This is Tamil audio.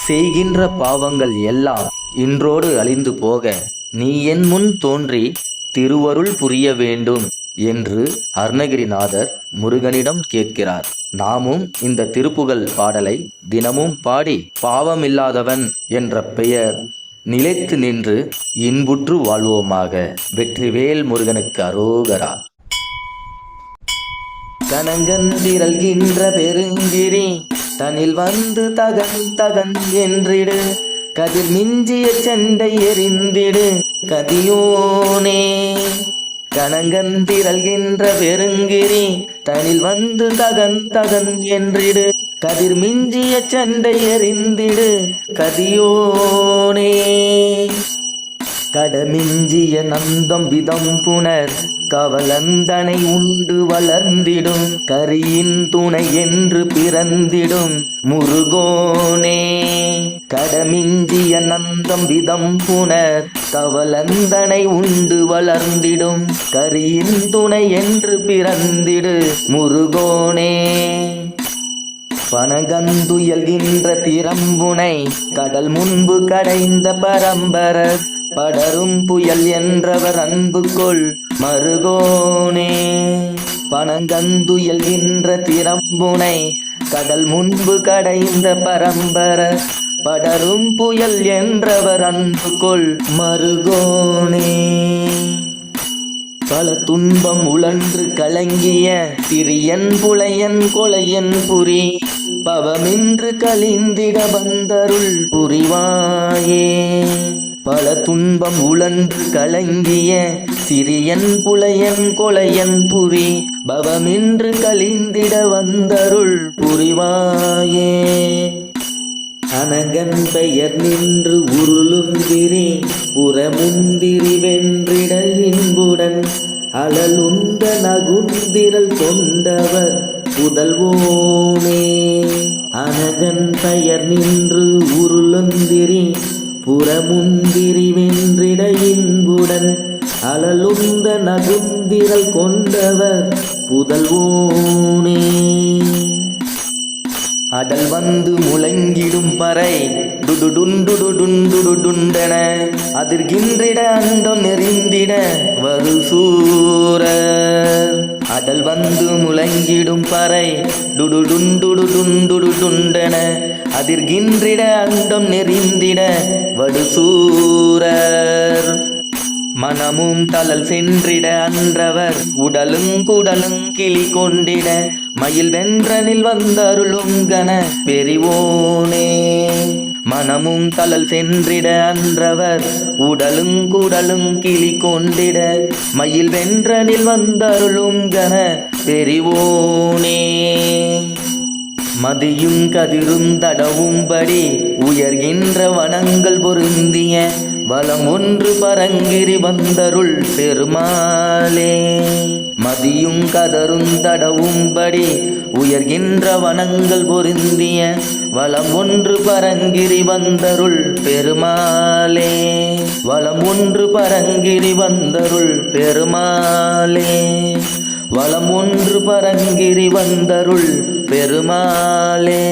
செய்கின்ற பாவங்கள் எல்லாம் இன்றோடு அழிந்து போக நீ என் முன் தோன்றி திருவருள் புரிய வேண்டும் என்று அருணகிரிநாதர் முருகனிடம் கேட்கிறார். நாமும் இந்த திருப்புகழ் பாடலை தினமும் பாடி பாவமில்லாதவன் என்ற பெயர் நிலைத்து நின்று இன்புற்று வாழ்வோமாக. வெற்றிவேல் முருகனுக்கு அரோகரா. கனங்கந்திரல்கின்ற பெருங்கிரி தனில் வந்து தகன் தகன் என்றிடு, கதிர் மிஞ்சிய சண்டை எறிந்திடு கதியோனே. கனங்கந்திரல்கின்ற பெருங்கிரி தனில் வந்து தகன் தகன் என்றிடு, கதிர் மிஞ்சிய சண்டை எறிந்திடு கதியோனே. கடமிஞ்சிய நந்தம் விதம் புனர் கவலந்தனை உண்டு வளர்ந்திடும், கரியின் துணை என்று பிறந்திடும் முருகோனே. கடமிஞ்சிய நந்தம் விதம் புனர் கவலந்தனை உண்டு வளர்ந்திடும், கரியின் துணை என்று பிறந்திடு முருகோனே. பனகந்துயல்கின்ற திறம்புனை கடல் முன்பு கடைந்த பரம்பரர், படரும் புயல் என்றவர் அன்பு கொள் மருகோனே. பனங்கந்துயல்கின்ற திறம்புனை கடல் முன்பு கடைந்த பரம்பரர், படரும் புயல் என்றவர் அன்பு கொள் மருகோனே. பல துன்பம் உழன்று கலங்கிய திரியன் புலையன் கொலையன் புரி, பவமின்று கலிந்திட வந்தருள் புரிவாயே. பல துன்பம் உழன்று கலங்கிய சிறியன் புலையன் கொலையன் புரி, பவமின்று கலிந்திட வந்தருள் புரிவாயே. அனகன் பெயர் நின்று உருளுந்திரி புறமுந்திரி வென்றிட இன்புடன், அழலுந்த நகுந்திரல் கொண்டவர் புதல்வோனே. அனகன் பெயர் நின்று உருளுந்திரி புறமுந்திரி வென்றிட இன்புடன், அழலுந்த நகுந்திரல் கொண்டவர் புதல்வோனே. அடல் வந்து முழங்கிடும் பறை டுடுடுண்டுடுடுண்டுடுண்டென, அதிர்கின்றிட அண்டம் நெறிந்திட வருசூரர். அடல் வந்து முழங்கிடும் பறை டுடுடுண்டுடுடுண்டுடுண்டென, அதிர்கின்றிட அண்டம் நெறிந்திட வடுசூரர். மனமும் தளல் சென்றிட அன்றவர் உடலும் குடலும் கிளி கொண்டிட, மயில் வென்றனில் வந்தருளும் கன பெரிவோனே. மனமும் தளல் சென்றிட அன்றவர் உடலும் குடலும் கிளி கொண்டிட, மயில் வென்றனில் வந்தருளும் கன பெரிவோனே. மதியும் கதிரும் தடவும்படி உயர்கின்ற வனங்கள் பொருந்திய, வலம் ஒன்று பரங்கிரி வந்தருள் பெருமாளே. மதியும் கதரும் தடவும்படி உயர்கின்ற வனங்கள் பொருந்திய, வலம் ஒன்று பரங்கிரி வந்தருள் பெருமாளே. வலம் ஒன்று பரங்கிரி வந்தருள் பெருமாளே. வலம் ஒன்று பரங்கிரி வந்தருள் பெருமாளே.